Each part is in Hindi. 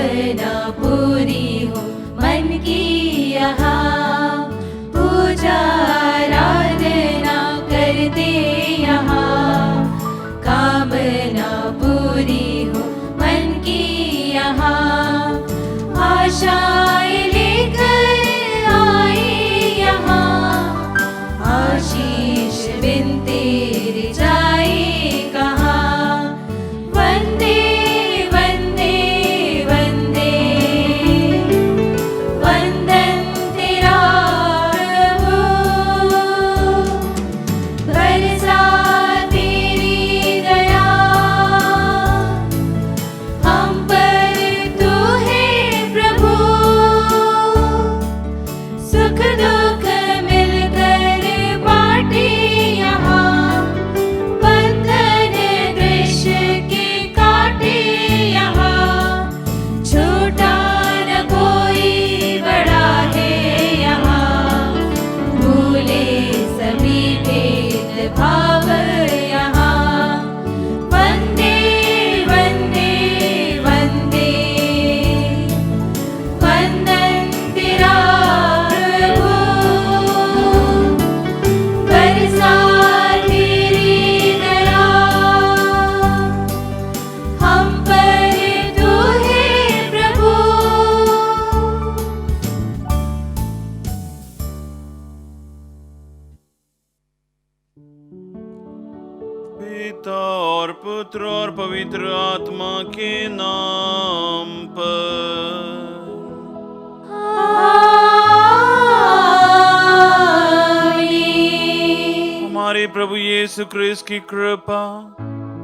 कामना पूरी हो मन की यहाँ, पूजा आराधना करते यहाँ, कामना पूरी हो मन की यहाँ, आशाएं लेकर आए यहाँ, आशीष बिन तेरे जाए कहाँ। वंदे वंदे वंदे, वंदन तेरा प्रभु, बरसा तेरी दया हम पर तू है प्रभु, सुख दुख मिलकर बांटे यहाँ, बंधन दृश्य के काटे यहाँ, छोटा न कोई बड़ा है यहाँ, भूले सभी भेद भाव यहाँ। वंदे वंदे वंदे, वंदन तेरा प्रभु, बरसा तेरी दया हम पर तू है प्रभु। पिता और पुत्र और पवित्र आत्मा के नाम पर। आमीन। हमारे प्रभु यीशु क्रिस्त की कृपा,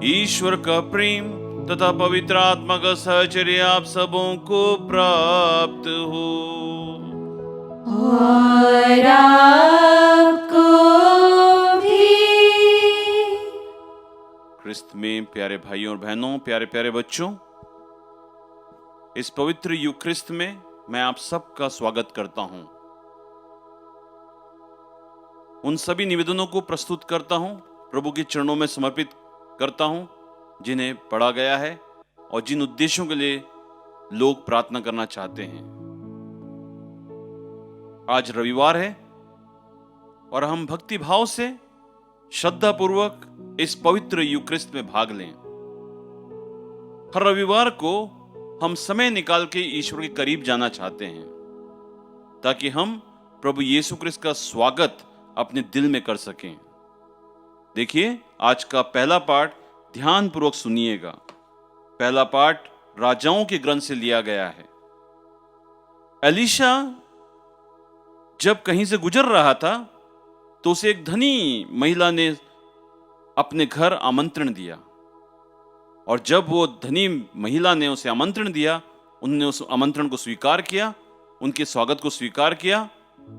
ईश्वर का प्रेम तथा पवित्र आत्मा का सहचर्य आप सबों को प्राप्त हो। और आपको भी। क्रिस्त में प्यारे भाइयों और बहनों, प्यारे प्यारे बच्चों, इस पवित्र यूक्रिस्त में मैं आप सबका स्वागत करता हूं। उन सभी निवेदनों को प्रस्तुत करता हूं, प्रभु के चरणों में समर्पित करता हूं, जिन्हें पढ़ा गया है और जिन उद्देश्यों के लिए लोग प्रार्थना करना चाहते हैं। आज रविवार है और हम भक्ति भाव से श्रद्धा पूर्वक इस पवित्र यूक्रिस्त में भाग लें। हर रविवार को हम समय निकाल के ईश्वर के करीब जाना चाहते हैं, ताकि हम प्रभु यीशु क्रिस्त का स्वागत अपने दिल में कर सकें। देखिए, आज का पहला पाठ ध्यान पूर्वक सुनिएगा। पहला पाठ राजाओं के ग्रंथ से लिया गया है। एलीशा जब कहीं से गुजर रहा था तो उसे एक धनी महिला ने अपने घर आमंत्रण दिया, और जब वो धनी महिला ने उसे आमंत्रण दिया, उन्होंने उस आमंत्रण को स्वीकार किया, उनके स्वागत को स्वीकार किया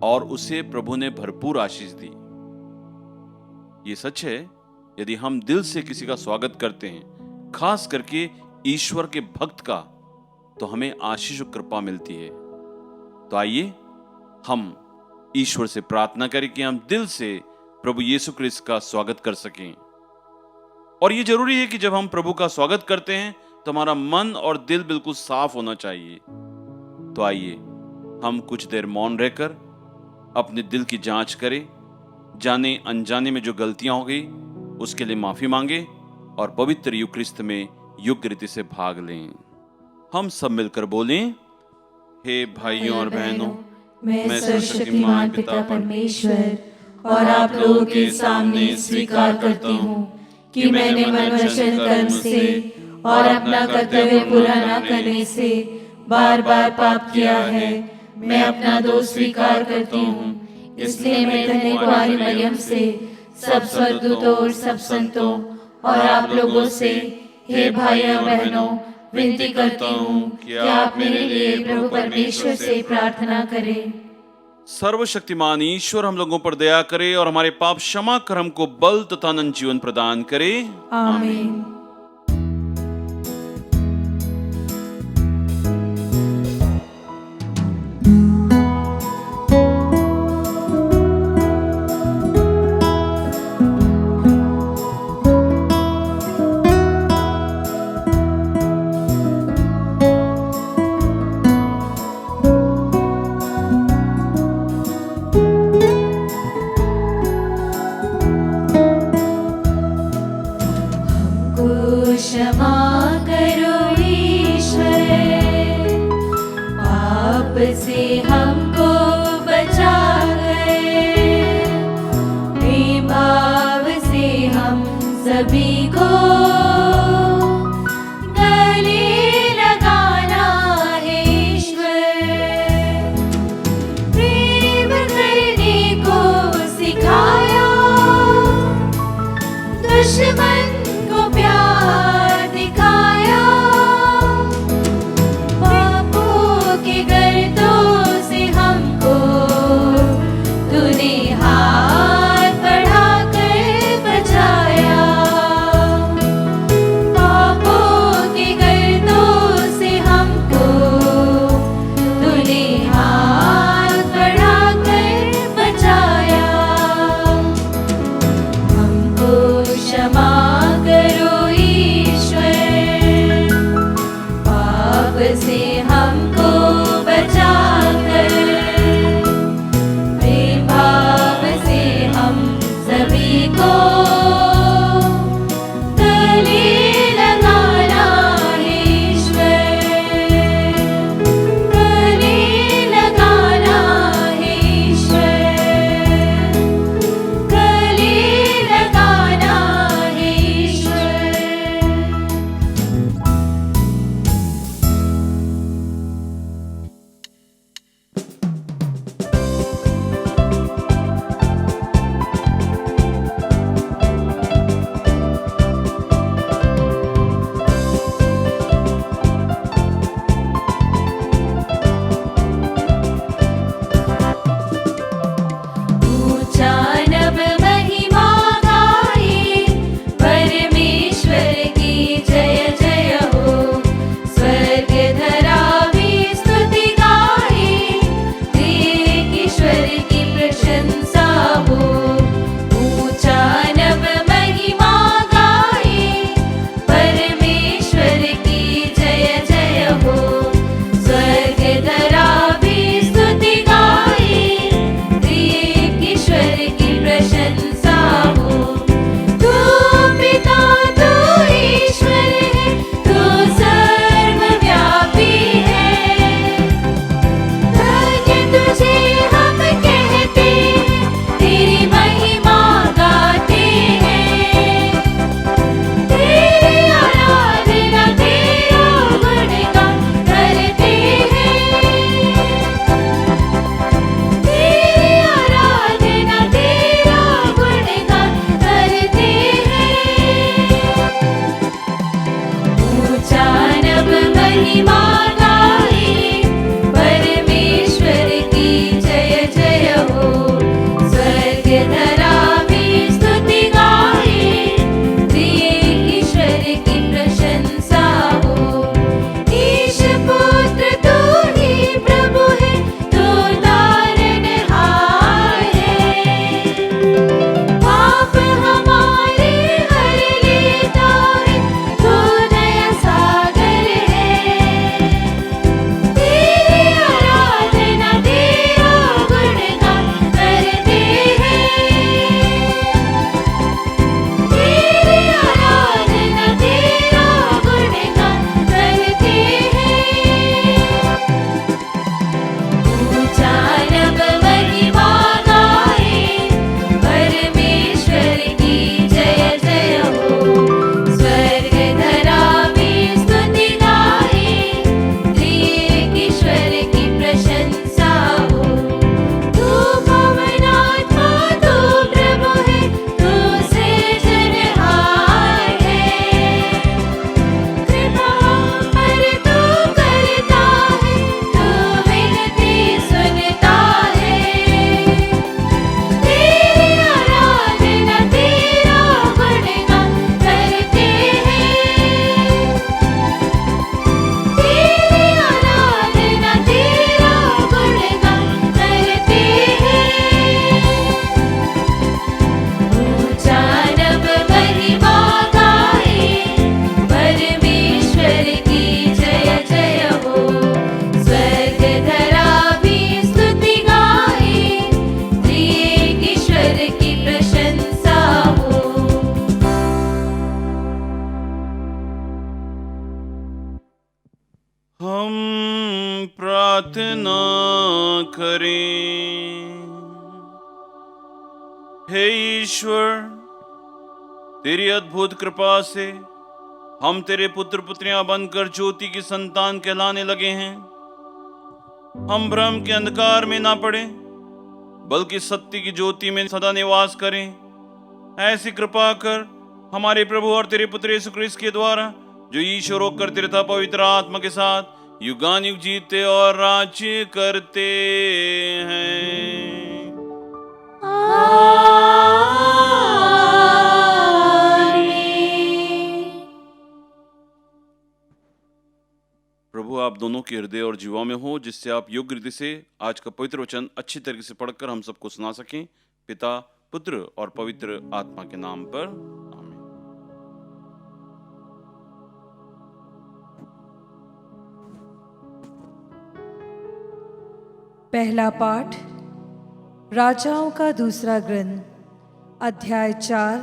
और उसे प्रभु ने भरपूर आशीष दी। ये सच है, यदि हम दिल से किसी का स्वागत करते हैं, खास करके ईश्वर के भक्त का, तो हमें आशीष और कृपा मिलती है। तो आइए हम ईश्वर से प्रार्थना करें कि हम दिल से प्रभु यीशु क्रिस्त का स्वागत कर सकें। और ये जरूरी है कि जब हम प्रभु का स्वागत करते हैं तो हमारा मन और दिल बिल्कुल साफ होना चाहिए। तो आइए हम कुछ देर मौन रहकर अपने दिल की जांच करें, जाने अनजाने में जो गलतियां हो गई उसके लिए माफी मांगे और पवित्र यूक्रिस्त में योग्य रीति से भाग लें। हम सब मिलकर बोलें, हे भाइयों और बहनों, मैं सर्वशक्तिमान पिता परमेश्वर और आप लोगों के सामने स्वीकार करती हूँ कि मैंने मन वचन कर्म से और अपना कर्तव्य पूरा न करने से बार बार पाप किया है। मैं अपना दोष स्वीकार करती हूँ। इसलिए मैं कन्या कुमारी मरियम से, सब स्वर्गदूतों और सब संतों और आप लोगों से, हे भाइयों बहनों, विनती करती हूँ कि आप मेरे लिए प्रभु परमेश्वर से प्रार्थना करें। सर्वशक्तिमान ईश्वर हम लोगों पर दया करे और हमारे पाप क्षमा कर हमको बल तथा अनंत जीवन प्रदान करे। आमीन। क्षमा करो ईश्वर, पाप से हमको बचा गए, प्रेम भाव से हम सभी को गले लगाना है ईश्वर। प्रेम करने को सिखाया, दुश्मन को प्यार दिखाया, पापों के गर्दों से हमको तूने हाथ बढ़ाकर बचाया, पापों के गर्दों से हमको तूने हाथ बढ़ाकर बचाया। हमको क्षमा करो ईश्वर, पाप से हमको बचा कर, प्रेम भाव से हम सभी को गले लगाना है ईश्वर, गले लगाना है ईश्वर, गले लगाना है ईश्वर। प्रार्थना करें। हे ईश्वर, तेरी अद्भुत कृपा से हम तेरे पुत्र पुत्रियां बनकर ज्योति की संतान कहलाने लगे हैं। हम भ्रम के अंधकार में ना पड़े, बल्कि सत्य की ज्योति में सदा निवास करें। ऐसी कृपा कर हमारे प्रभु और तेरे पुत्र यीशु ख्रीस्त के द्वारा, जो ईश्वर होकर तेरे था पवित्र आत्मा के साथ युगानुयुग जीते और राज्य करते हैं। प्रभु आप दोनों के हृदय और जीवा में हो, जिससे आप योग्य रीति से आज का पवित्र वचन अच्छी तरीके से पढ़कर हम सबको सुना सकें। पिता, पुत्र और पवित्र आत्मा के नाम पर आमीन। पहला पाठ राजाओं का दूसरा ग्रंथ, अध्याय 4,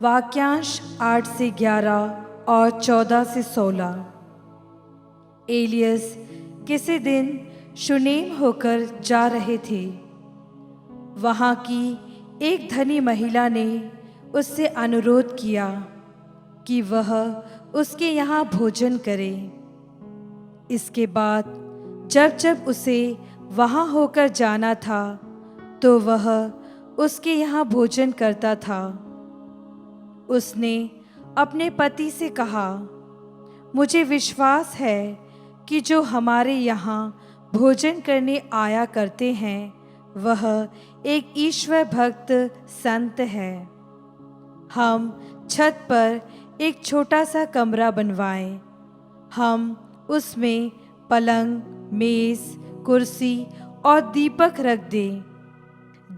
वाक्यांश 8 से 11 और 14 से 16। एलियस किसी दिन शुनेम होकर जा रहे थे। वहाँ की एक धनी महिला ने उससे अनुरोध किया कि वह उसके यहाँ भोजन करे। इसके बाद जब जब उसे वहाँ होकर जाना था, तो वह उसके यहाँ भोजन करता था। उसने अपने पति से कहा, मुझे विश्वास है कि जो हमारे यहाँ भोजन करने आया करते हैं, वह एक ईश्वर भक्त संत है। हम छत पर एक छोटा सा कमरा बनवाएं। हम उसमें पलंग, मेज, कुर्सी और दीपक रख दें।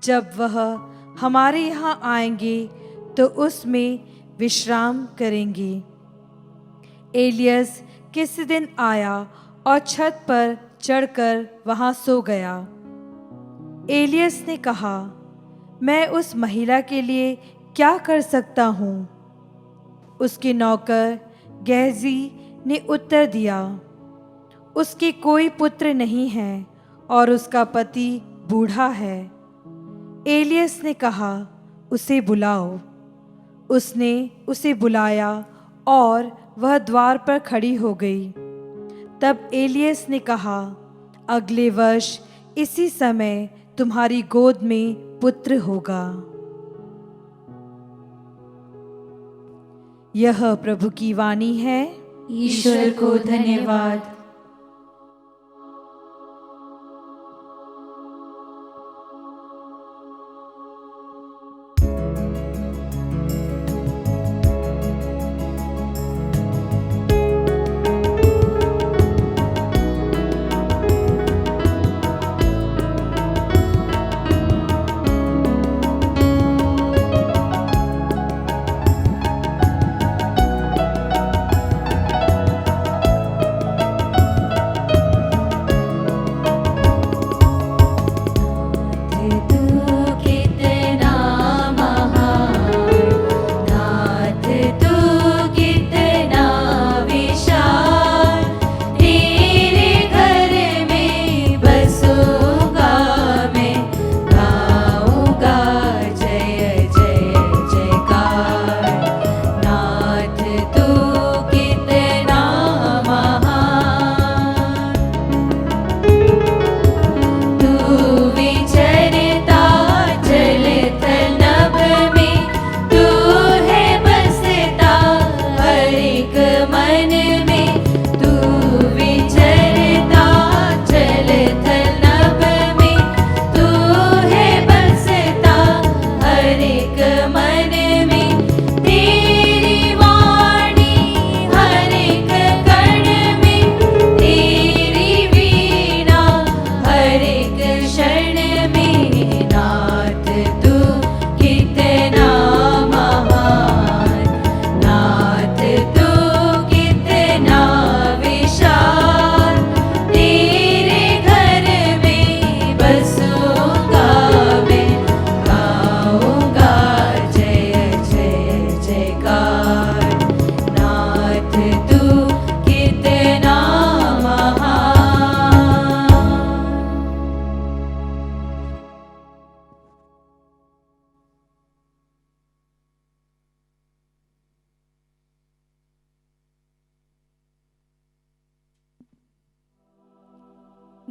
जब वह हमारे यहाँ आएंगे तो उसमें विश्राम करेंगे। एलियस किसी दिन आया और छत पर चढ़कर वहाँ सो गया। एलियस ने कहा, मैं उस महिला के लिए क्या कर सकता हूँ? उसके नौकर गेहजी ने उत्तर दिया, उसके कोई पुत्र नहीं है और उसका पति बूढ़ा है। एलियस ने कहा, उसे बुलाओ। उसने उसे बुलाया और वह द्वार पर खड़ी हो गई। तब एलियस ने कहा, अगले वर्ष इसी समय तुम्हारी गोद में पुत्र होगा। यह प्रभु की वाणी है। ईश्वर को धन्यवाद।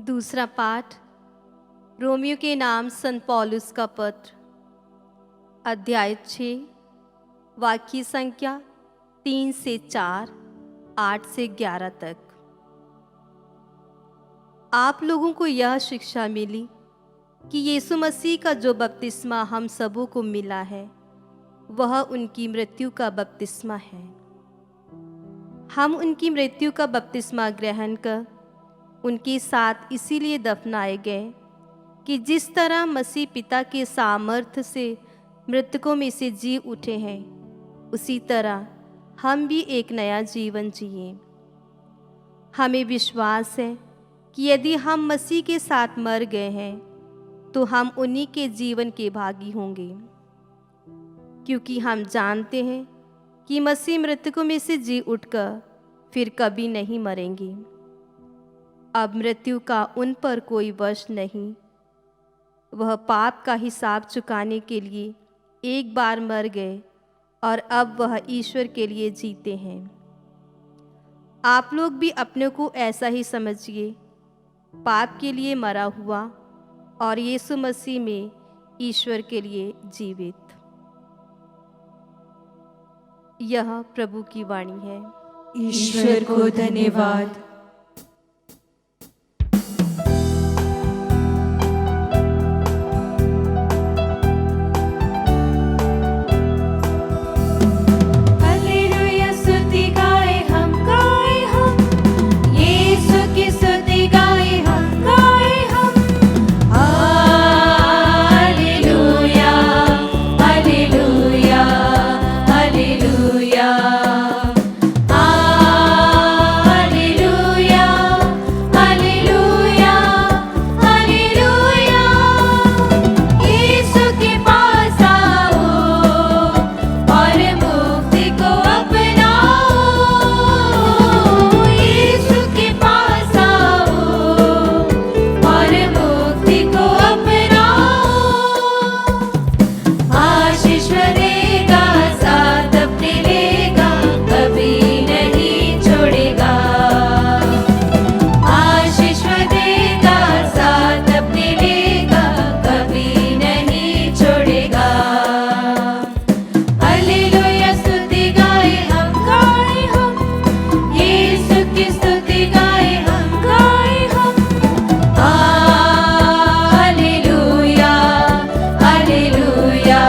दूसरा पाठ रोमियो के नाम संत पौलुस का पत्र, अध्याय 6, वाक्य संख्या 3 से 4, 8 से 11 तक। आप लोगों को यह शिक्षा मिली कि यीशु मसीह का जो बपतिस्मा हम सबों को मिला है वह उनकी मृत्यु का बपतिस्मा है। हम उनकी मृत्यु का बपतिस्मा ग्रहण कर उनके साथ इसीलिए दफनाए गए कि जिस तरह मसीह पिता के सामर्थ्य से मृतकों में से जी उठे हैं, उसी तरह हम भी एक नया जीवन जिए। हमें विश्वास है कि यदि हम मसीह के साथ मर गए हैं तो हम उन्हीं के जीवन के भागी होंगे, क्योंकि हम जानते हैं कि मसीह मृतकों में से जी उठकर फिर कभी नहीं मरेंगे। अब मृत्यु का उन पर कोई वश नहीं। वह पाप का हिसाब चुकाने के लिए एक बार मर गए और अब वह ईश्वर के लिए जीते हैं। आप लोग भी अपने को ऐसा ही समझिए, पाप के लिए मरा हुआ और यीशु मसीह में ईश्वर के लिए जीवित। यह प्रभु की वाणी है। ईश्वर को धन्यवाद। हालेलुया स्तुति गाए हम यीशु की स्तुति गाए हम hallelujah hallelujah hallelujah hallelujah hallelujah hallelujah. यीशु के पास आओ और मुक्ति को अपनाओ। यीशु के पास आओ और मुक्ति को अपनाओ। आशीष देगा, साथ अपने लेगा, कभी नहीं छोड़ेगा। आशीष देगा, साथ अपने लेगा, कभी नहीं छोड़ेगा। हालेलुया स्तुति गाए हम यीशु की स्तुति गाए हम hallelujah hallelujah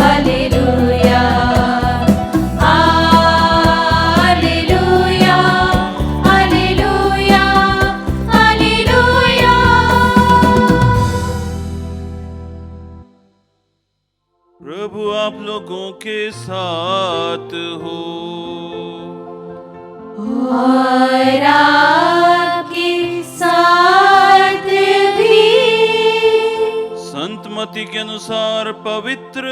hallelujah hallelujah hallelujah hallelujah. प्रभु आप लोगों के साथ हो। और आपके साथ भी। संत मत्ती के अनुसार पवित्र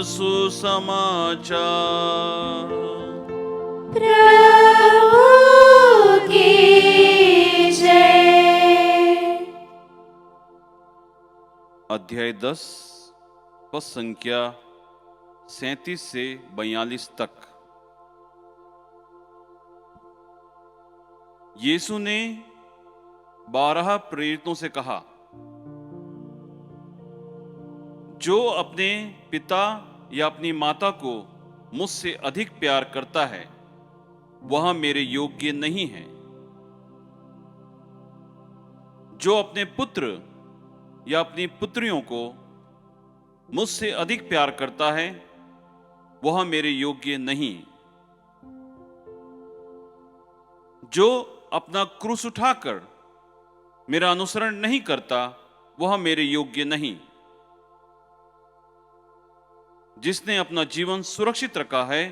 सुसमाचार। प्रभु की जय। अध्याय 10 पद संख्या 37 से 42 तक। यीशु ने 12 प्रेरितों से कहा, जो अपने पिता या अपनी माता को मुझसे अधिक प्यार करता है वह मेरे योग्य नहीं है। जो अपने पुत्र या अपनी पुत्रियों को मुझसे अधिक प्यार करता है वह मेरे योग्य नहीं। जो अपना क्रूस उठाकर मेरा अनुसरण नहीं करता वह मेरे योग्य नहीं। जिसने अपना जीवन सुरक्षित रखा है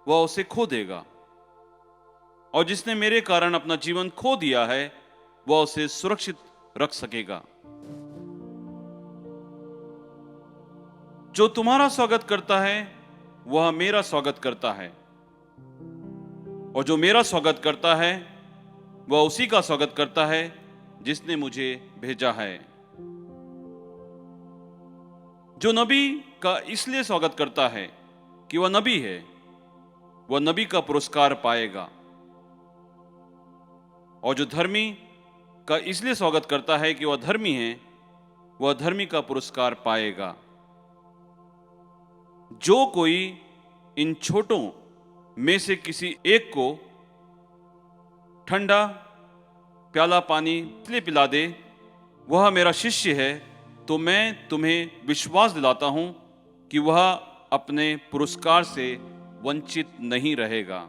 वह उसे खो देगा, और जिसने मेरे कारण अपना जीवन खो दिया है वह उसे सुरक्षित रख सकेगा। जो तुम्हारा स्वागत करता है वह मेरा स्वागत करता है, और जो मेरा स्वागत करता है वह उसी का स्वागत करता है जिसने मुझे भेजा है। जो नबी का इसलिए स्वागत करता है कि वह नबी है, वह नबी का पुरस्कार पाएगा, और जो धर्मी का इसलिए स्वागत करता है कि वह धर्मी है, वह धर्मी का पुरस्कार पाएगा। जो कोई इन छोटों में से किसी एक को ठंडा प्याला पानी इसलिए पिला दे, वह मेरा शिष्य है, तो मैं तुम्हें विश्वास दिलाता हूं कि वह अपने पुरस्कार से वंचित नहीं रहेगा।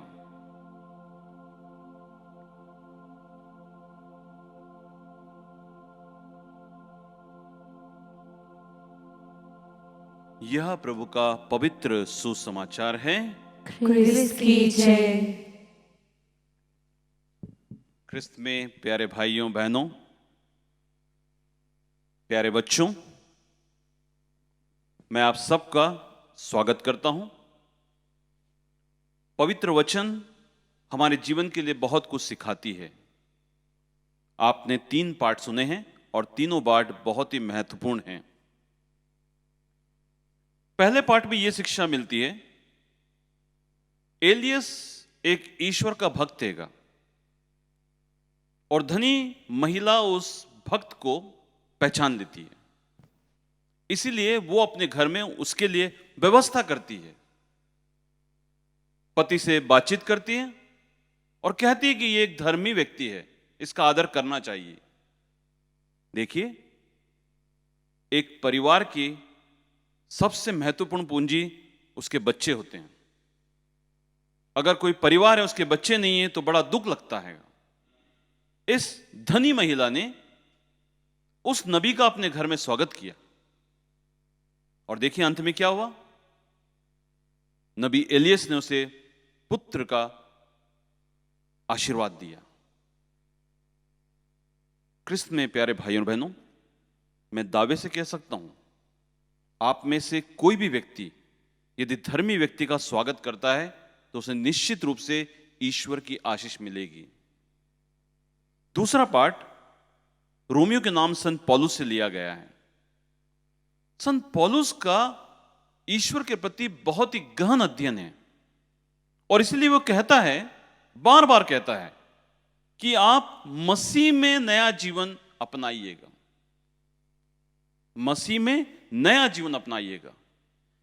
यह प्रभु का पवित्र सुसमाचार है। क्रिस्त की जय। क्रिस्त में प्यारे भाइयों बहनों, प्यारे बच्चों, मैं आप सबका स्वागत करता हूं। पवित्र वचन हमारे जीवन के लिए बहुत कुछ सिखाती है। आपने 3 पाठ सुने हैं और तीनों पाठ बहुत ही महत्वपूर्ण हैं। पहले पाठ में यह शिक्षा मिलती है, एलियस एक ईश्वर का भक्त हैगा और धनी महिला उस भक्त को पहचान लेती है, इसीलिए वो अपने घर में उसके लिए व्यवस्था करती है। पति से बातचीत करती है और कहती है कि ये एक धर्मी व्यक्ति है, इसका आदर करना चाहिए। देखिए, एक परिवार की सबसे महत्वपूर्ण पूंजी उसके बच्चे होते हैं। अगर कोई परिवार है उसके बच्चे नहीं है तो बड़ा दुख लगता है। इस धनी महिला ने उस नबी का अपने घर में स्वागत किया और देखिए अंत में क्या हुआ। नबी एलियस ने उसे पुत्र का आशीर्वाद दिया। क्रिस्त में प्यारे भाइयों बहनों, मैं दावे से कह सकता हूं, आप में से कोई भी व्यक्ति यदि धर्मी व्यक्ति का स्वागत करता है तो उसे निश्चित रूप से ईश्वर की आशीष मिलेगी। दूसरा पाठ रोमियो के नाम संत पौलुस से लिया गया है। संत पौलुस का ईश्वर के प्रति बहुत ही गहन अध्ययन है और इसलिए वो कहता है, बार बार कहता है कि आप मसीह में नया जीवन अपनाइएगा, मसीह में नया जीवन अपनाइएगा।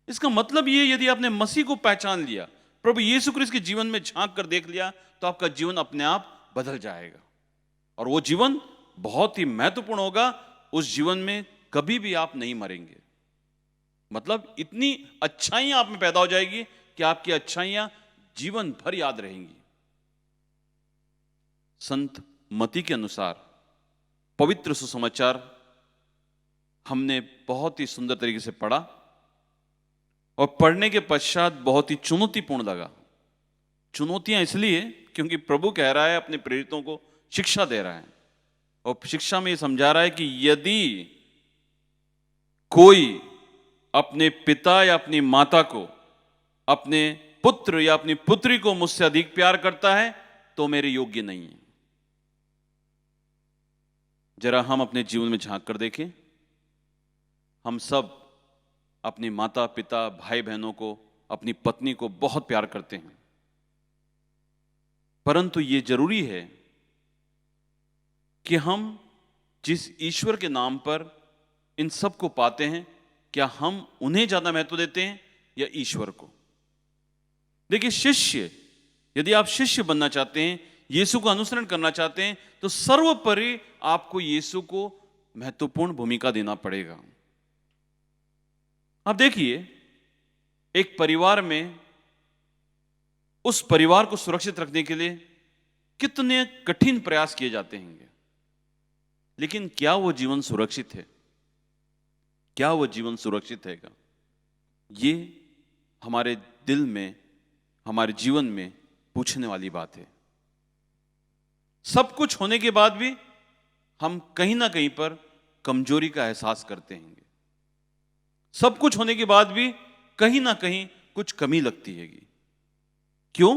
इसका मतलब ये, यदि आपने मसीह को पहचान लिया, प्रभु यीशु क्रिस्त के जीवन में झांक कर देख लिया, तो आपका जीवन अपने आप बदल जाएगा और वो जीवन बहुत ही महत्वपूर्ण होगा। उस जीवन में कभी भी आप नहीं मरेंगे। मतलब इतनी अच्छाइयां आप में पैदा हो जाएगी कि आपकी अच्छाइयां जीवन भर याद रहेंगी। संत मती के अनुसार पवित्र सुसमाचार हमने बहुत ही सुंदर तरीके से पढ़ा और पढ़ने के पश्चात बहुत ही चुनौतीपूर्ण लगा। चुनौतियां इसलिए क्योंकि प्रभु कह रहा है, अपने प्रेरितों को शिक्षा दे रहा है और शिक्षा में ये समझा रहा है कि यदि कोई अपने पिता या अपनी माता को, अपने पुत्र या अपनी पुत्री को मुझसे अधिक प्यार करता है तो मेरे योग्य नहीं है। जरा हम अपने जीवन में झांक कर देखें। हम सब अपनी माता पिता, भाई बहनों को, अपनी पत्नी को बहुत प्यार करते हैं, परंतु ये जरूरी है कि हम जिस ईश्वर के नाम पर इन सब को पाते हैं, क्या हम उन्हें ज्यादा महत्व देते हैं या ईश्वर को? देखिए, शिष्य, यदि आप शिष्य बनना चाहते हैं, यीशु का अनुसरण करना चाहते हैं, तो सर्वोपरि आपको यीशु को महत्वपूर्ण भूमिका देना पड़ेगा। अब देखिए, एक परिवार में उस परिवार को सुरक्षित रखने के लिए कितने कठिन प्रयास किए जाते हैं, लेकिन क्या वो जीवन सुरक्षित है? क्या वो जीवन सुरक्षित हैगा? ये हमारे दिल में, हमारे जीवन में पूछने वाली बात है। सब कुछ होने के बाद भी हम कहीं ना कहीं पर कमजोरी का एहसास करते हैं। सब कुछ होने के बाद भी कहीं ना कहीं कुछ कमी लगती हैगी। क्यों?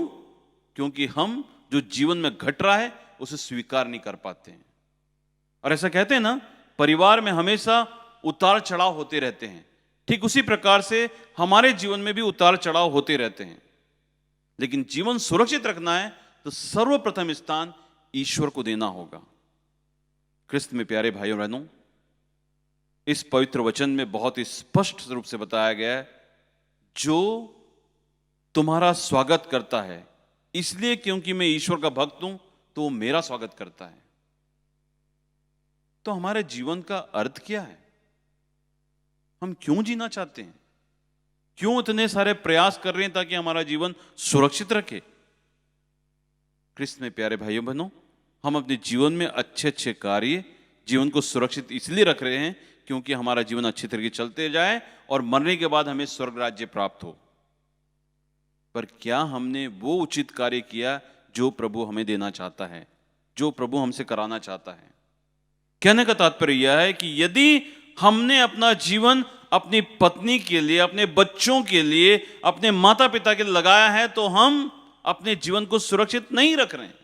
क्योंकि हम जो जीवन में घट रहा है उसे स्वीकार नहीं कर पाते हैं। और ऐसा कहते हैं ना, परिवार में हमेशा उतार चढ़ाव होते रहते हैं। ठीक उसी प्रकार से हमारे जीवन में भी उतार चढ़ाव होते रहते हैं, लेकिन जीवन सुरक्षित रखना है तो सर्वप्रथम स्थान ईश्वर को देना होगा। क्रिस्त में प्यारे भाइयों बहनों, इस पवित्र वचन में बहुत ही स्पष्ट रूप से बताया गया है, जो तुम्हारा स्वागत करता है इसलिए क्योंकि मैं ईश्वर का भक्त हूं तो वो मेरा स्वागत करता है। तो हमारे जीवन का अर्थ क्या है? हम क्यों जीना चाहते हैं? क्यों इतने सारे प्रयास कर रहे हैं ताकि हमारा जीवन सुरक्षित रखे? क्रिस्त में प्यारे भाइयों बहनों, हम अपने जीवन में अच्छे अच्छे कार्य, जीवन को सुरक्षित इसलिए रख रहे हैं क्योंकि हमारा जीवन अच्छी तरीके चलते जाए और मरने के बाद हमें स्वर्ग राज्य प्राप्त हो। पर क्या हमने वो उचित कार्य किया जो प्रभु हमें देना चाहता है, जो प्रभु हमसे कराना चाहता है? कहने का तात्पर्य यह है कि यदि हमने अपना जीवन अपनी पत्नी के लिए, अपने बच्चों के लिए, अपने माता पिता के लिए लगाया है तो हम अपने जीवन को सुरक्षित नहीं रख रहे हैं।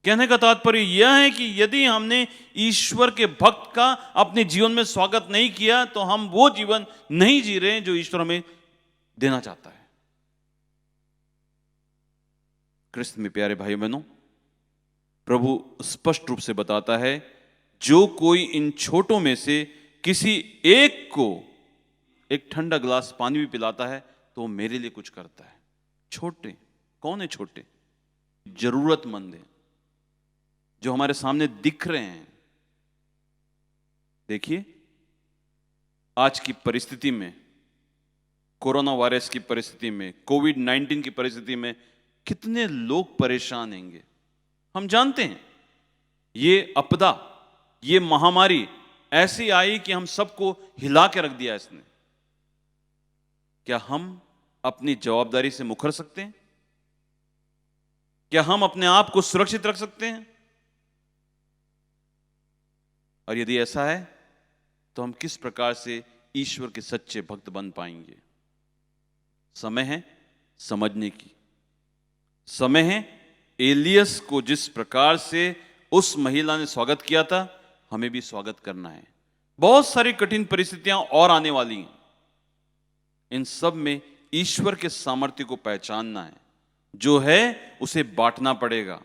कहने का तात्पर्य यह है कि यदि हमने ईश्वर के भक्त का अपने जीवन में स्वागत नहीं किया तो हम वो जीवन नहीं जी रहे हैं जो ईश्वर हमें देना चाहता है। क्रिस्त में प्यारे भाई बहनों, प्रभु स्पष्ट रूप से बताता है, जो कोई इन छोटों में से किसी एक को एक ठंडा गिलास पानी भी पिलाता है तो वो मेरे लिए कुछ करता है। छोटे कौन है? छोटे जरूरतमंद हैं, जो हमारे सामने दिख रहे हैं। देखिए, आज की परिस्थिति में, कोरोना वायरस की परिस्थिति में, कोविड-19 की परिस्थिति में कितने लोग परेशान होंगे। हम जानते हैं ये आपदा, ये महामारी ऐसी आई कि हम सबको हिला के रख दिया इसने। क्या हम अपनी जवाबदारी से मुकर सकते हैं? क्या हम अपने आप को सुरक्षित रख सकते हैं? और यदि ऐसा है तो हम किस प्रकार से ईश्वर के सच्चे भक्त बन पाएंगे? समय है समझने की। समय है एलियस को जिस प्रकार से उस महिला ने स्वागत किया था, हमें भी स्वागत करना है। बहुत सारी कठिन परिस्थितियां और आने वाली हैं। इन सब में ईश्वर के सामर्थ्य को पहचानना है। जो है उसे बांटना पड़ेगा,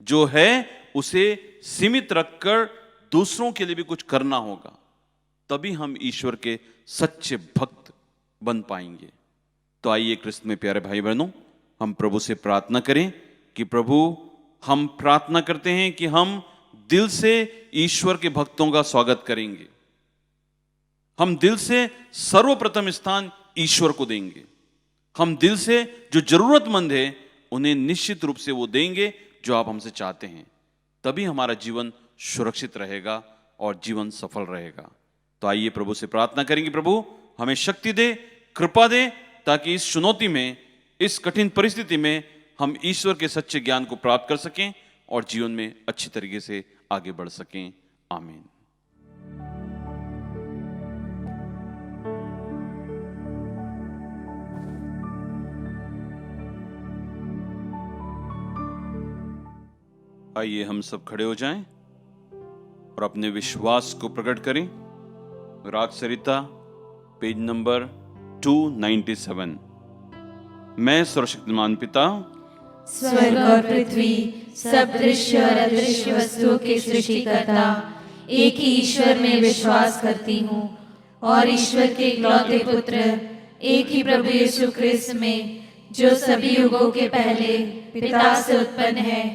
जो है उसे सीमित रखकर दूसरों के लिए भी कुछ करना होगा, तभी हम ईश्वर के सच्चे भक्त बन पाएंगे। तो आइए क्रिस्त में प्यारे भाई बहनों, हम प्रभु से प्रार्थना करें कि प्रभु, हम प्रार्थना करते हैं कि हम दिल से ईश्वर के भक्तों का स्वागत करेंगे। हम दिल से सर्वप्रथम स्थान ईश्वर को देंगे। हम दिल से जो जरूरतमंद है उन्हें निश्चित रूप से वो देंगे जो आप हमसे चाहते हैं। तभी हमारा जीवन सुरक्षित रहेगा और जीवन सफल रहेगा। तो आइए प्रभु से प्रार्थना करेंगे, प्रभु हमें शक्ति दे, कृपा दे, ताकि इस चुनौती में, इस कठिन परिस्थिति में हम ईश्वर के सच्चे ज्ञान को प्राप्त कर सकें और जीवन में अच्छी तरीके से आगे बढ़ सकें। आमीन। आइए हम सब खड़े हो जाएं और अपने विश्वास को प्रकट करें। राग सरिता पेज नंबर 297। मैं सर्वशक्तिमान पिता, स्वर्ग और पृथ्वी, सब दृश्य और अदृश्य वस्तुओं के सृष्टिकर्ता एक ही ईश्वर में विश्वास करती हूँ और ईश्वर के इकलौते पुत्र एक ही प्रभु यीशु क्रिस्त में, जो सभी युगों के पहले पिता से उत्पन्न है,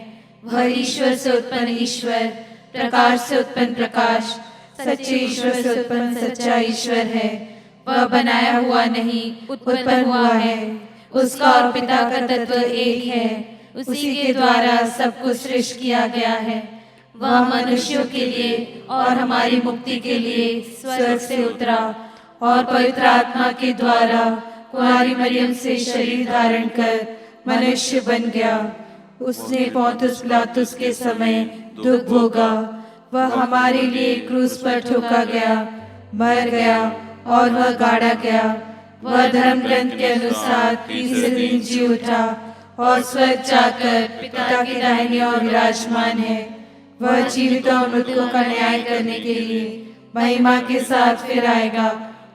वह ईश्वर से उत्पन्न ईश्वर, प्रकाश से उत्पन्न प्रकाश, सच्चे ईश्वर से उत्पन्न सच्चा ईश्वर है। वह बनाया हुआ नहीं, उत्पन्न हुआ है। उसका और पिता का तत्व एक है। उसी के द्वारा सब कुछ सृष्टि किया गया है। वह मनुष्यों के लिए और हमारी मुक्ति के लिए स्वर्ग से उतरा और पवित्र आत्मा के द्वारा कुंवारी मरियम से शरीर धारण कर मनुष्य बन गया। उसने पौंतुस पिलातुस के समय दुख भोगा। वह हमारे लिए क्रूस पर ठोका गया, मर गया और वह गाड़ा गया। वह धर्म ग्रंथ के अनुसार तीसरे दिन जी उठा और स्वर्ग जाकर पिता की दाहिनी ओर विराजमान है। वह जीवित और मृतकों का न्याय करने के लिए महिमा के साथ फिर आएगा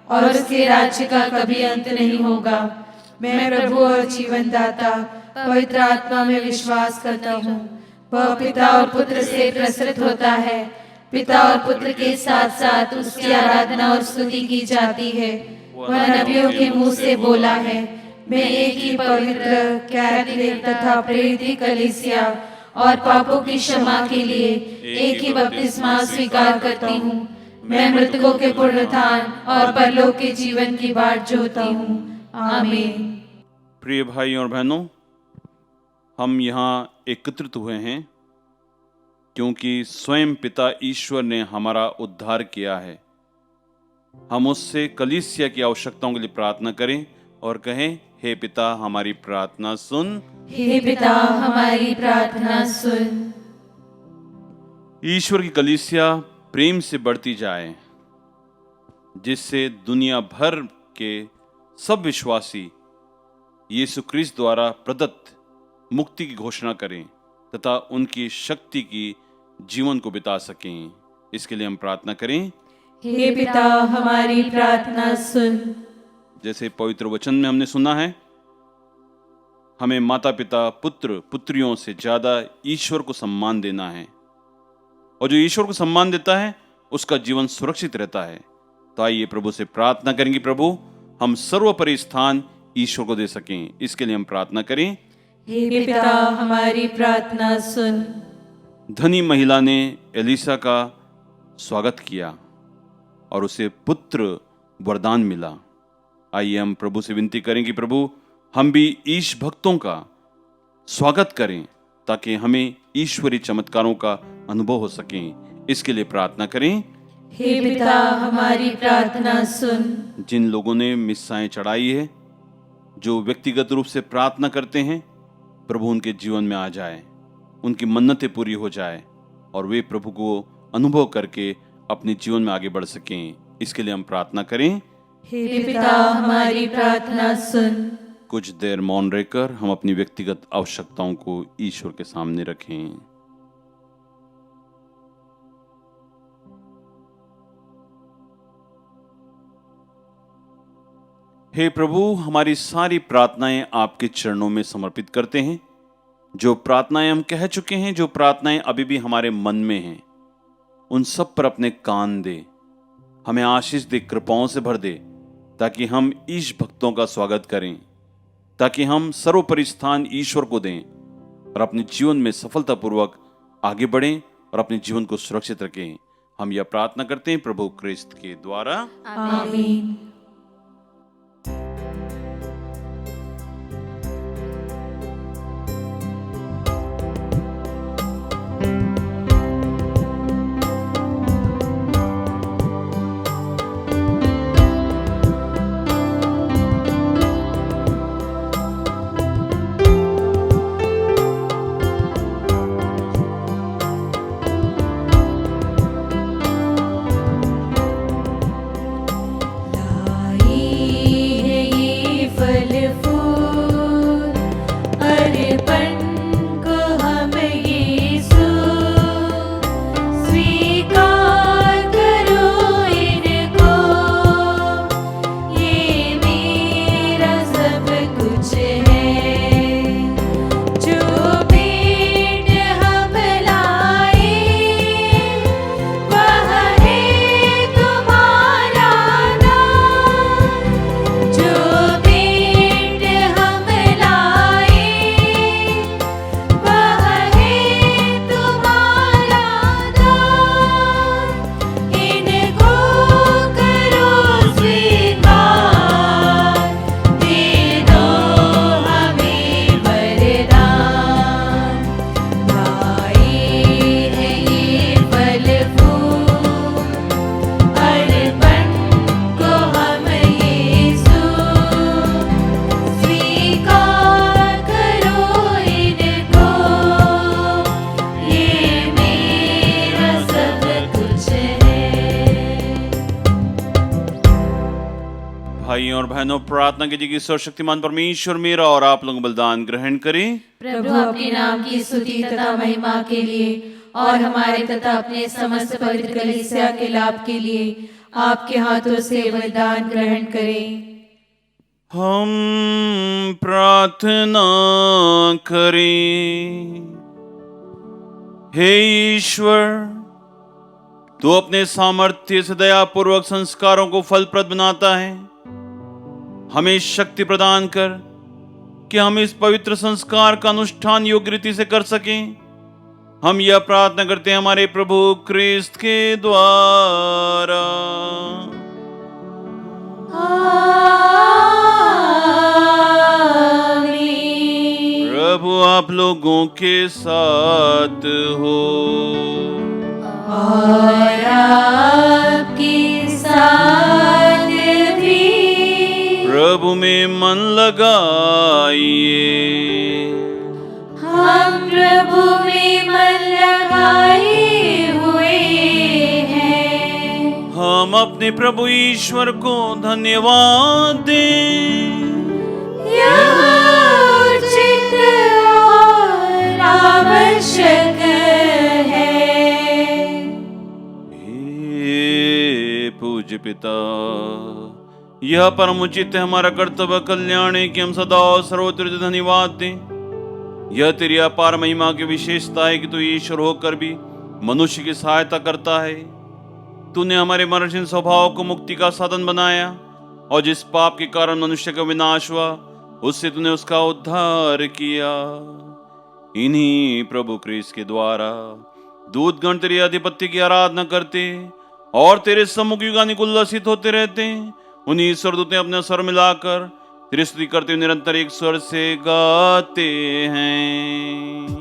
और उसके राज्य का कभी अंत नहीं होगा। मैं प्रभु और जीवन दाता पवित्र आत्मा में विश्वास करता हूँ। वह पिता और पुत्र से प्रसृत होता है। पिता और पुत्र के साथ साथ उसकी आराधना और स्तुति की जाती है। वह नबियों के मुंह से बोला है, मैं एक ही पवित्र, कैथोलिक तथा प्रेरित कलीसिया और पापों की क्षमा के लिए एक ही बपतिस्मा स्वीकार करती हूँ। मैं मृतकों के पुनरुत्थान और परलोक के जीवन की बाट जोहती हूँ। आमीन। प्रिय भाई और बहनों, हम यहाँ एकत्रित हुए हैं क्योंकि स्वयं पिता ईश्वर ने हमारा उद्धार किया है। हम उससे कलीसिया की आवश्यकताओं के लिए प्रार्थना करें और कहें, हे पिता हमारी प्रार्थना सुन। हे पिता हमारी प्रार्थना सुन। ईश्वर की कलीसिया प्रेम से बढ़ती जाए, जिससे दुनिया भर के सब विश्वासी यीशु ख्रिस्त द्वारा प्रदत्त मुक्ति की घोषणा करें तथा उनकी शक्ति की जीवन को बिता सकें। इसके लिए हम प्रार्थना करें। हे पिता हमारी प्रार्थना सुन। जैसे पवित्र वचन में हमने सुना है, हमें माता पिता पुत्र पुत्रियों से ज्यादा ईश्वर को सम्मान देना है, और जो ईश्वर को सम्मान देता है उसका जीवन सुरक्षित रहता है। तो आइए प्रभु से प्रार्थना करेंगे, प्रभु हम सर्वोपरि स्थान ईश्वर को दे सकें। इसके लिए हम प्रार्थना करें। हे पिता हमारी प्रार्थना सुन। धनी महिला ने एलिसा का स्वागत किया और उसे पुत्र वरदान मिला। आइए हम प्रभु से विनती करें कि प्रभु हम भी ईश भक्तों का स्वागत करें ताकि हमें ईश्वरी चमत्कारों का अनुभव हो सके। इसके लिए प्रार्थना करें। हे पिता हमारी प्रार्थना सुन। जिन लोगों ने मिस्साएं चढ़ाई है, जो व्यक्तिगत रूप से प्रार्थना करते हैं, प्रभु उनके जीवन में आ जाए, उनकी मन्नतें पूरी हो जाए और वे प्रभु को अनुभव करके अपने जीवन में आगे बढ़ सकें। इसके लिए हम प्रार्थना करें। हे पिता हमारी प्रार्थना सुन। कुछ देर मौन रहकर हम अपनी व्यक्तिगत आवश्यकताओं को ईश्वर के सामने रखें। हे प्रभु, हमारी सारी प्रार्थनाएं आपके चरणों में समर्पित करते हैं। जो प्रार्थनाएं हम कह चुके हैं, जो प्रार्थनाएं अभी भी हमारे मन में हैं, उन सब पर अपने कान दे, हमें आशीष दे, कृपाओं से भर दे, ताकि हम ईश भक्तों का स्वागत करें, ताकि हम सर्वोपरि स्थान ईश्वर को दें और अपने जीवन में सफलतापूर्वक आगे बढ़ें और अपने जीवन को सुरक्षित रखें। हम यह प्रार्थना करते हैं प्रभु क्रिस्त के द्वारा। आमीन। भाइयों और बहनों, प्रार्थना कीजिए कि सर्वशक्तिमान परमेश्वर मेरा और आप लोगों को बलिदान ग्रहण करें। प्रभु अपने नाम की स्तुति तथा महिमा के लिए और हमारे तथा अपने समस्त पवित्र कलीसिया के लाभ के लिए आपके हाथों से बलिदान ग्रहण करें। हम प्रार्थना करें। हे ईश्वर, तू अपने सामर्थ्य से दयापूर्वक संस्कारों को फलप्रद बनाता है। हमें शक्ति प्रदान कर कि हम इस पवित्र संस्कार का अनुष्ठान योग्य रीति से कर सकें। हम यह प्रार्थना करते हैं हमारे प्रभु क्रिस्त के द्वारा। आमीन। प्रभु आप लोगों के साथ हो और आपके साथ भी। प्रभु में मन लगाइए। हम प्रभु में मन लगाए हुए हैं। हम अपने प्रभु ईश्वर को धन्यवाद दें। यह उचित और आवश्यक है। हे पूज्य पिता, यह परम उचित है, हमारा कर्तव्य कल्याण है कि हम सदा और सर्वत्र धन्यवाद दें। यह तेरी अपार महिमा की विशेषता है कि तू ईश्वर होकर भी मनुष्य की सहायता करता है। तूने हमारे मर्जीन स्वभाव को मुक्ति का साधन बनाया और जिस पाप के कारण मनुष्य का विनाश हुआ उससे तूने उसका उद्धार किया। इन्हीं प्रभु क्रिस्त के द्वारा दूतगण तेरे आधिपत्य की आराधना करते और तेरे सम्मुख युगानुग उल्लसित होते रहते हैं। उन्हीं स्वर्गदूत ने अपना स्वर मिलाकर तेरी स्तुति करते हुए निरंतर एक स्वर से गाते हैं।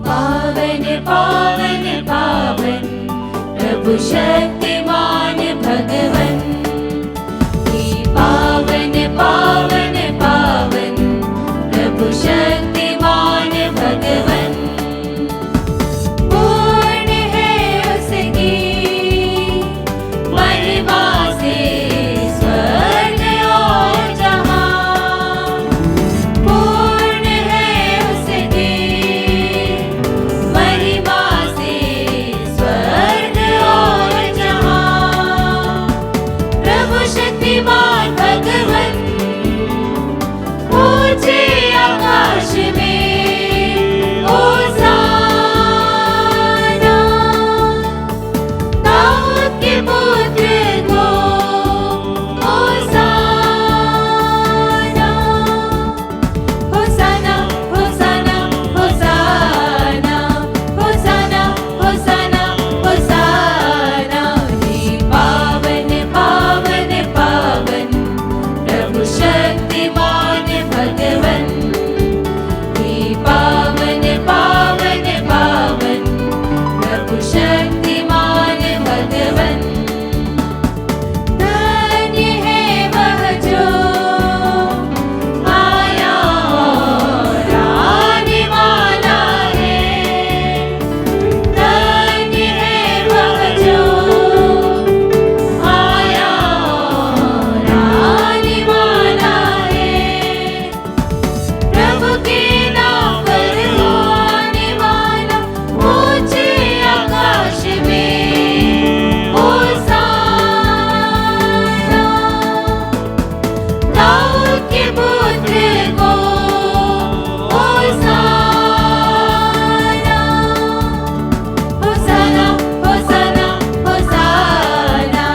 पावन पावन पावन प्रभु शक्तिमान भगवन। हे पावन पावन पावन प्रभु शक्तिमान भगवन। पूर्ण है उसकी महिमा से स्वर्ग और जहां। पूर्ण है उसकी महिमा से स्वर्ग और जहां। प्रभु शक्तिमान भगवन ऊंचे आकाश में होसाना। दाऊद के पुत्र को होसाना। होसाना होसाना होसाना होसाना होसाना होसाना। हे पावन पावन पावन प्रभु शक्तिमान भगवन। हे पावन पावन पावन प्रभु शक्तिमान भगवन। धन्य है वह जो आया और आने वाला है। धन्य है वह जो आया और आने वाला है। प्रभु के नाम पर आने वाला ऊंचे आकाश में होसाना। दाऊद के पुत्र को होसाना। होसाना होसाना होसाना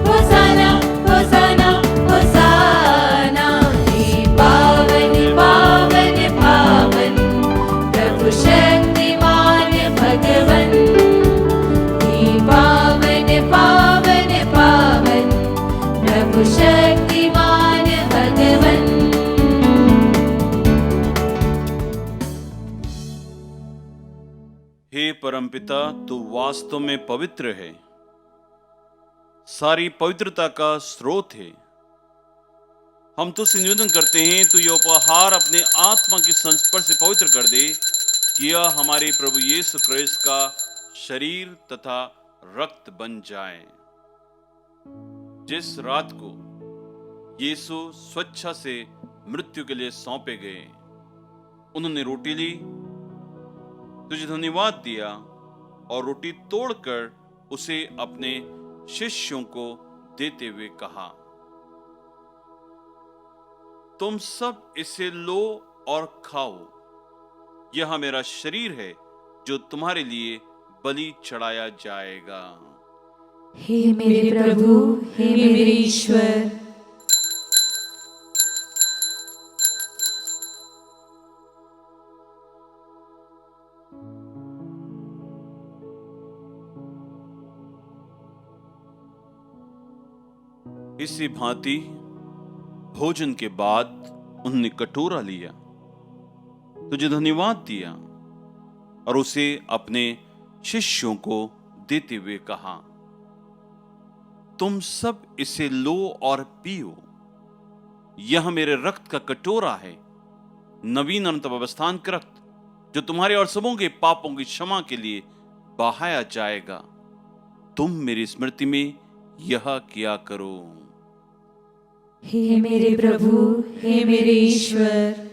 होसाना होसाना होसाना। हे पावन पावन पावन प्रभु शक्तिमान भगवन। हे पावन पावन पावन प्रभु शक्तिमान भगवन। हे परमपिता, तू वास्तव में पवित्र है, सारी पवित्रता का स्रोत है। हम तुझसे निवेदन करते हैं तू यह उपहार अपने आत्मा के संस्पर्श से पवित्र कर दे कि यह हमारे प्रभु यीशु क्रिस्त का शरीर तथा रक्त बन जाए। जिस रात को यीशु स्वेच्छा से मृत्यु के लिए सौंपे गए, उन्होंने रोटी ली, तुझे धन्यवाद दिया और रोटी तोड़कर उसे अपने शिष्यों को देते हुए कहा, तुम सब इसे लो और खाओ, यह मेरा शरीर है जो तुम्हारे लिए बलि चढ़ाया जाएगा। हे मेरे प्रभु, हे मेरे ईश्वर। इसी भांति भोजन के बाद उन्होंने कटोरा लिया, तुझे धन्यवाद दिया और उसे अपने शिष्यों को देते हुए कहा, तुम सब इसे लो और पियो, यह मेरे रक्त का कटोरा है, नवीन अनंत व्यवस्थान का रक्त, जो तुम्हारे और सबों के पापों की क्षमा के लिए बहाया जाएगा। तुम मेरी स्मृति में यह किया करो। हे मेरे प्रभु, हे मेरे ईश्वर।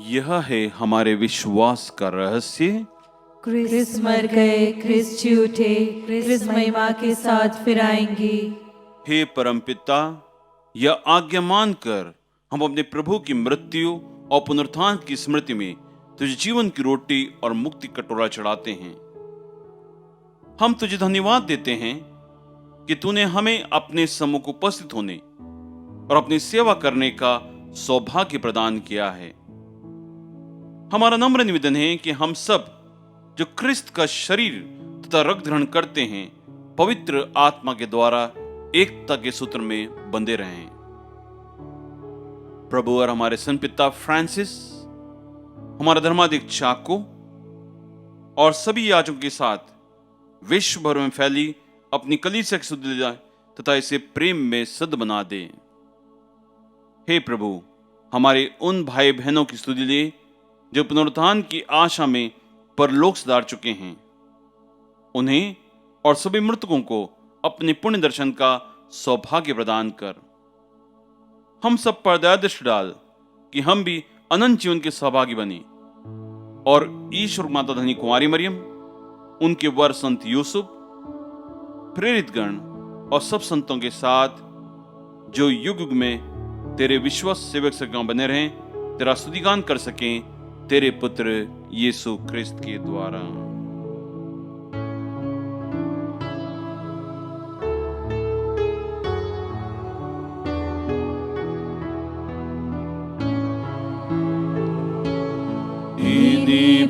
यह है हमारे विश्वास का रहस्य, क्रिस्त मर गए, क्रिस्त जी उठे, क्रिस्त महिमा के साथ फिर आएंगे। हे परमपिता, यह आज्ञा मानकर हम अपने प्रभु की मृत्यु और पुनरुत्थान की स्मृति में तुझे जीवन की रोटी और मुक्ति कटोरा चढ़ाते हैं। हम तुझे धन्यवाद देते हैं कि तूने हमें अपने सम्मुख उपस्थित होने और अपनी सेवा करने का सौभाग्य प्रदान किया है। हमारा नम्र निवेदन है कि हम सब जो क्रिस्त का शरीर तथा रक्त ग्रहण करते हैं, पवित्र आत्मा के द्वारा एकता के सूत्र में बंधे रहें। प्रभु और हमारे संत पिता फ्रांसिस, हमारा धर्माधिक चाको और सभी याजकों के साथ विश्व भर में फैली अपनी कलीसिया की सुधि जाए तथा इसे प्रेम में सद बना दे। हे प्रभु, हमारे उन भाई बहनों की स्तुति ले जो पुनरुत्थान की आशा में परलोक सुधार चुके हैं, उन्हें और सभी मृतकों को अपने पुण्य दर्शन का सौभाग्य प्रदान कर। हम सब पर दया दृष्टि डाल कि हम भी अनंत जीवन के सहभागी बने और ईश्वर माता धनी कुंवारी मरियम, उनके वर संत यूसुफ, प्रेरित गण और सब संतों के साथ जो युग युग में तेरे विश्वास सेवक सगा बने रहें, तेरा स्तुतिगान कर सकें तेरे पुत्र यीशु क्रिस्त के द्वारा।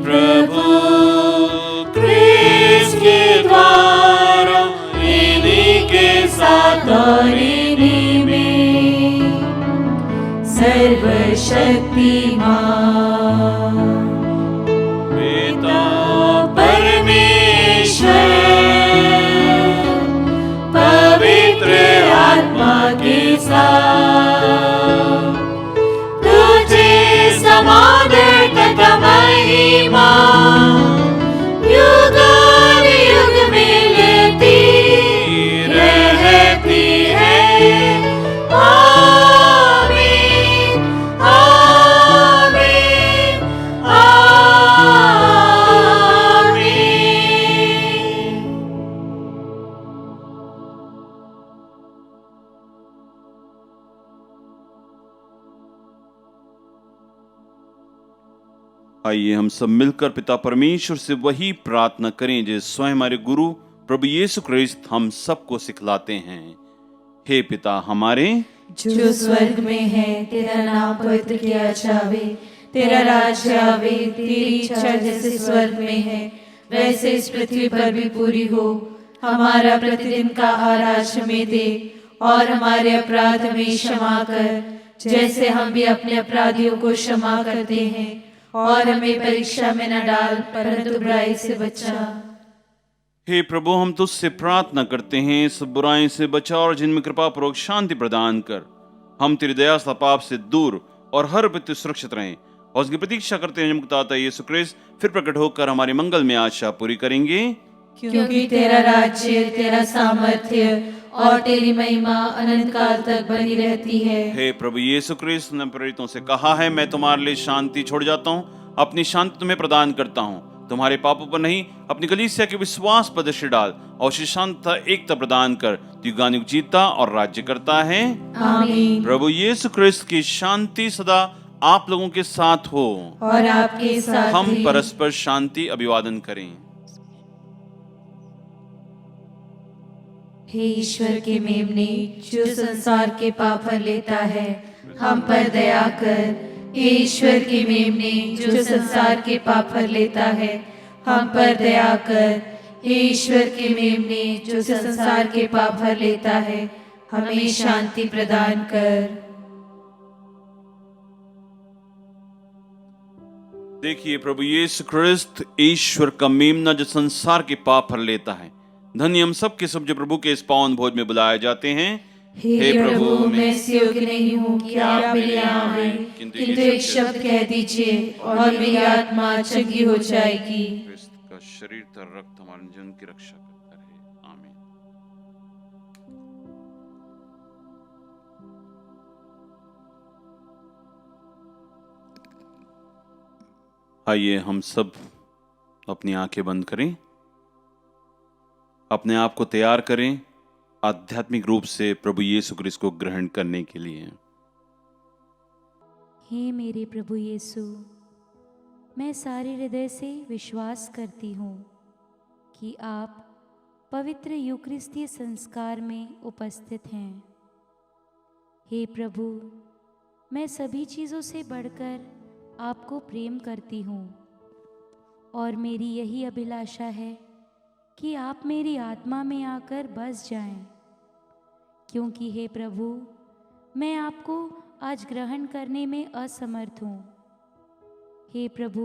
प्रभु क्रिस्त के द्वारा, इन्हीं के साथ और इन्हीं में सर्वशक्तिमान पिता परमेश्वर पवित्र आत्मा के साथ तुझे समान तथा महिमा युग युग मिलती रहती है। आमीन, आमीन, आमीन। आइए हम सब मिलकर पिता परमेश्वर से वही प्रार्थना करें जो स्वयं हमारे गुरु प्रभु यीशु क्रिस्त हम सबको सिखलाते हैं। हे पिता हमारे जो स्वर्ग में है, तेरा नाम पवित्र किया जावे, तेरा राज्य आवे, तेरी इच्छा जैसे स्वर्ग में है वैसे इस पृथ्वी पर भी पूरी हो। हमारा प्रतिदिन का आहार आज हमें दे और हमारे अपराध हमें क्षमा कर, जैसे हम भी अपने अपराधियों को क्षमा करते हैं, और हमें परीक्षा में न डाल परंतु बुराई से बचा। हे प्रभु, हम तुझसे प्रार्थना करते हैं, सब बुराई से बचा और जिनमें कृपा पूर्वक शांति प्रदान कर। हम तेरी दया से पाप से दूर और हर प्रति सुरक्षित रहें और उसकी प्रतीक्षा करते हैं मुक्ताता यीशु क्रिस्त फिर प्रकट होकर हमारे मंगल में आशा पूरी करेंगे। क्योंकि तेरा राज्य, तेरा सामर्थ्य और तेरी महिमा अनंत काल तक बनी रहती है। हे प्रभु यीशु क्रिस्त ने प्रेरितों से कहा है, मैं तुम्हारे लिए शांति छोड़ जाता हूँ, अपनी शांति तुम्हें प्रदान करता हूँ। तुम्हारे पापों पर नहीं, अपनी कलीसिया के विश्वास पर दृष्टि डाल और शांतता एकता प्रदान कर। तू युगानुयुग जीता और राज्य करता है। आमीन। प्रभु यीशु क्रिस्त की शांति सदा आप लोगों के साथ हो और आपके साथ हम भी। परस्पर शांति अभिवादन करें। हे ईश्वर के मेमने, जो संसार के पाप हर लेता है, हम पर दया कर। हे ईश्वर के मेमने, जो संसार के पाप हर लेता है, हम पर दया कर। हे ईश्वर के मेमने, जो संसार के पाप हर लेता है, हमें शांति प्रदान कर। देखिए प्रभु यीशु क्रिस्त ईश्वर का मेमना जो संसार के पाप हर लेता है। धन्य हम सब के सब जो प्रभु के इस पावन भोज में बुलाए जाते हैं। हे प्रभु, मैं इस योग्य नहीं हूँ कि आप मेरे यहाँ आएं, किंतु एक शब्द कह दीजिए और मेरी आत्मा चंगी हो जाएगी। क्रिस्त का शरीर तर रक्त हमारे जन की रक्षा करता रहे। आमीन। आइए हम सब अपनी आंखें बंद करें, अपने आप को तैयार करें आध्यात्मिक रूप से प्रभु यीशु क्रिस्त को ग्रहण करने के लिए। हे मेरे प्रभु यीशु, मैं सारे हृदय से विश्वास करती हूँ कि आप पवित्र यूक्रिस्तीय संस्कार में उपस्थित हैं। हे प्रभु, मैं सभी चीज़ों से बढ़कर आपको प्रेम करती हूँ और मेरी यही अभिलाषा है कि आप मेरी आत्मा में आकर बस जाएं, क्योंकि हे प्रभु, मैं आपको आज ग्रहण करने में असमर्थ हूँ। हे प्रभु,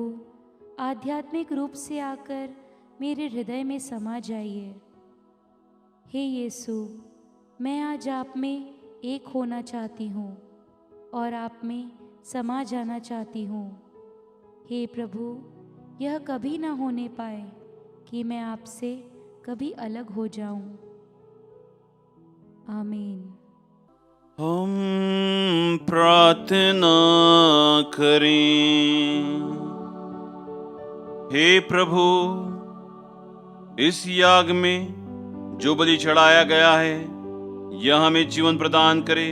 आध्यात्मिक रूप से आकर मेरे हृदय में समा जाइए। हे यीशु, मैं आज आप में एक होना चाहती हूँ और आप में समा जाना चाहती हूँ। हे प्रभु, यह कभी ना होने पाए कि मैं आपसे कभी अलग हो जाऊं। आमीन। हम प्रार्थना करें। हे प्रभु, इस याग में जो बलि चढ़ाया गया है, यह हमें जीवन प्रदान करे।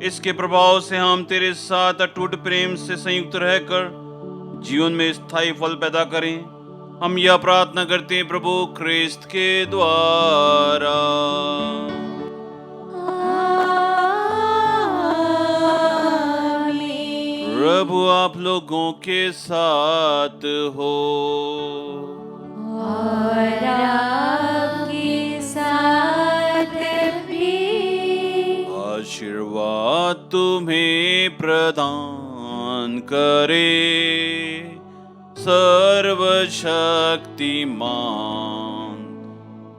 इसके प्रभाव से हम तेरे साथ अटूट प्रेम से संयुक्त रहकर जीवन में स्थायी फल पैदा करें। हम यह प्रार्थना करते हैं प्रभु क्रिस्त के द्वारा। प्रभु आप लोगों के साथ हो और आपके साथ भी। आशीर्वाद तुम्हें प्रदान करे सर्वशक्तिमान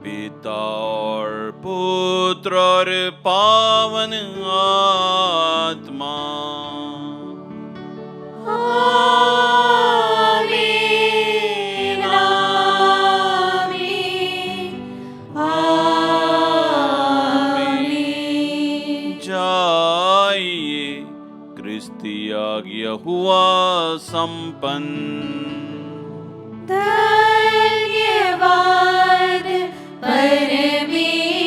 पिता और पुत्र और पावन आत्मा। आमीन, आमीन, आमीन। जाइए, क्रिस्ती आज्ञा हुआ संपन्न। धन्यवाद परमेश्वर